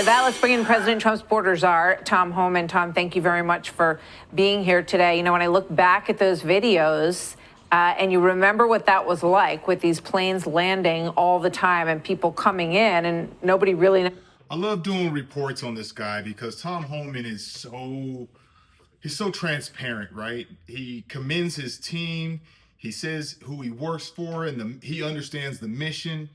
with that, let's bring in President Trump's Border Czar, Tom Homan. Tom, thank you very much for being here today. You know, when I look back at those videos, and you remember what that was like with these planes landing all the time and people coming in and nobody really knows. I love doing reports on this guy because Tom Homan is he's so transparent, right? He commends his team. He says who he works for and he understands the mission.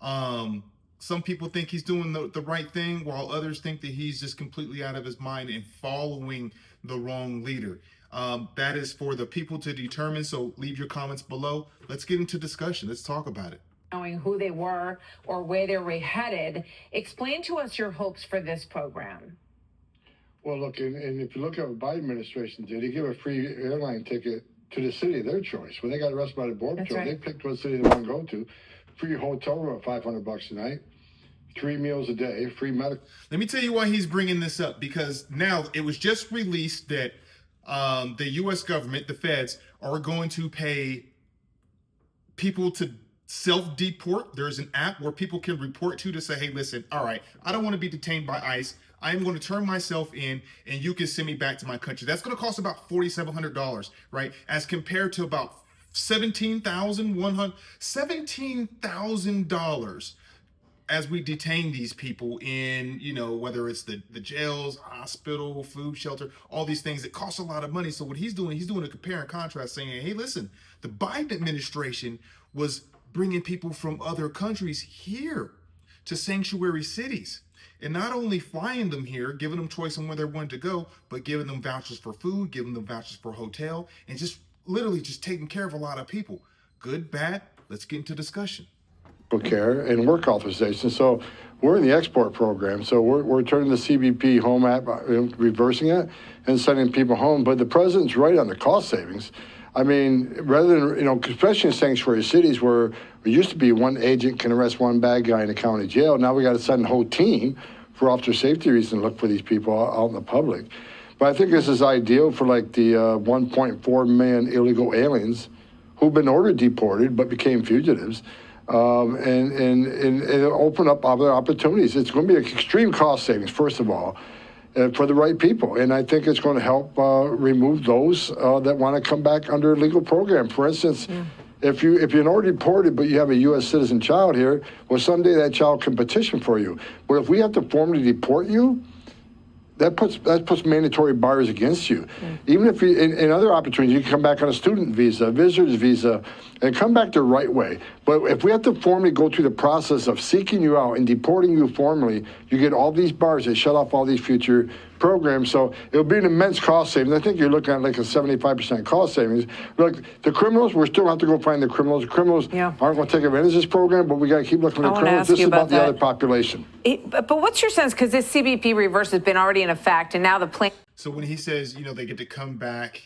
Some people think he's doing the right thing, while others think that he's just completely out of his mind and following the wrong leader. That is for the people to determine, so leave your comments below. Let's get into discussion. Let's talk about it. Knowing who they were or where they were headed. Explain to us your hopes for this program. Well, look, and if you look at what the Biden administration did, he gave a free airline ticket to the city of their choice. When they got arrested by the Border Czar, they picked what city they want to go to. Free hotel room at $500 a night, 3 meals a day, free medical. Let me tell you why he's bringing this up, because now it was just released that the U.S. government, the feds, are going to pay people to self-deport. There's an app where people can report to say, hey, listen, all right, I don't want to be detained by ICE. I'm going to turn myself in and you can send me back to my country. That's going to cost about $4,700, right? As compared to about $17,000 as we detain these people in, you know, whether it's the jails, hospital, food shelter, all these things that cost a lot of money. So what he's doing a compare and contrast, saying, hey, listen, the Biden administration was bringing people from other countries here to sanctuary cities, and not only flying them here, giving them choice on where they wanted to go, but giving them vouchers for food, giving them vouchers for hotel, and just literally just taking care of a lot of people. Good, bad, let's get into discussion. Care and work authorization. So we're in the export program. So we're turning the CBP home app, reversing it and sending people home. But the president's right on the cost savings. I mean, rather than, you know, especially in sanctuary cities where it used to be one agent can arrest one bad guy in a county jail, now we got to send a whole team for officer safety reasons to look for these people out in the public. But I think this is ideal for like the 1.4 million illegal aliens who've been ordered deported but became fugitives. And open up other opportunities. It's going to be an extreme cost savings, first of all, for the right people. And I think it's going to help remove those that want to come back under a legal program. For instance, if you're already deported but you have a U.S. citizen child here, well, someday that child can petition for you. But if we have to formally deport you, that puts mandatory bars against you. Even if you, in other opportunities, you can come back on a student visa, a visitor's visa, and come back the right way. But if we have to formally go through the process of seeking you out and deporting you formally, you get all these bars that shut off all these future programs. So it'll be an immense cost savings. I think you're looking at like a 75% cost savings. Look, the criminals, we're still have to go find the criminals. The criminals aren't going to take advantage of this program, but we got to keep looking at the criminals. This is about the other population. But what's your sense? Because this CBP reverse has been already in effect, and now the plan. So when he says, you know, they get to come back,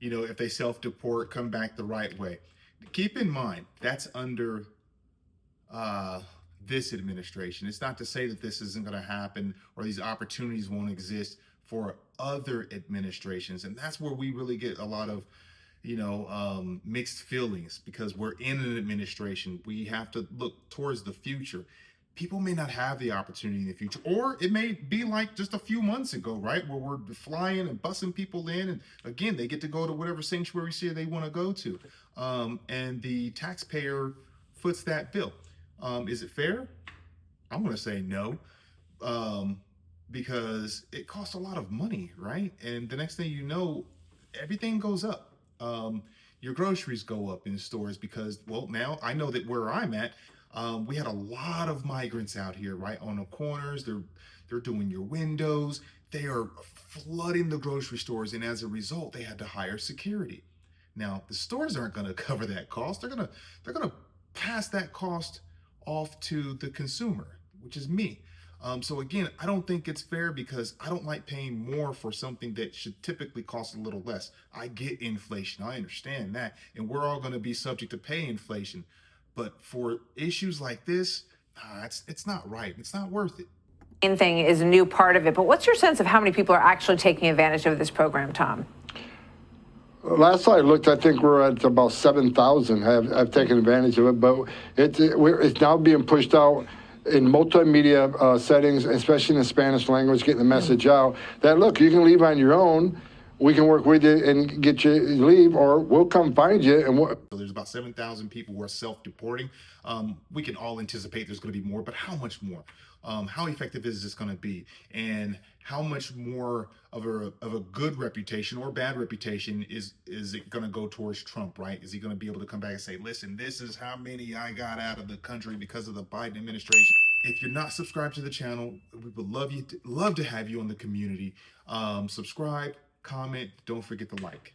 you know, if they self-deport, come back the right way. Keep in mind, that's under this administration. It's not to say that this isn't going to happen or these opportunities won't exist for other administrations. And that's where we really get a lot of, you know, mixed feelings, because we're in an administration. We have to look towards the future. People may not have the opportunity in the future, or it may be like just a few months ago, right, where we're flying and busing people in, and again, they get to go to whatever sanctuary city they want to go to, and the taxpayer foots that bill. Is it fair? I'm going to say no, because it costs a lot of money, right? And the next thing you know, everything goes up. Your groceries go up in stores because, well, now I know that where I'm at, we had a lot of migrants out here, right, on the corners. They're doing your windows. They are flooding the grocery stores, and as a result, they had to hire security. Now, the stores aren't going to cover that cost. They're gonna pass that cost off to the consumer, which is me. So again, I don't think it's fair, because I don't like paying more for something that should typically cost a little less. I get inflation. I understand that, and we're all going to be subject to pay inflation. But for issues like this, it's not right. It's not worth it. Main thing is a new part of it. But what's your sense of how many people are actually taking advantage of this program, Tom? Last I looked, I think we're at about 7,000 have taken advantage of it, but it's now being pushed out in multimedia settings, especially in the Spanish language, getting the message out that, look, you can leave on your own. We can work with you and get you to leave, or we'll come find you. And So there's about 7,000 people who are self-deporting. We can all anticipate there's going to be more, but how much more? How effective is this going to be? And how much more of a good reputation or bad reputation is it going to go towards Trump, right? Is he going to be able to come back and say, listen, this is how many I got out of the country because of the Biden administration? If you're not subscribed to the channel, we would love to have you on the community. Subscribe, comment, don't forget to like.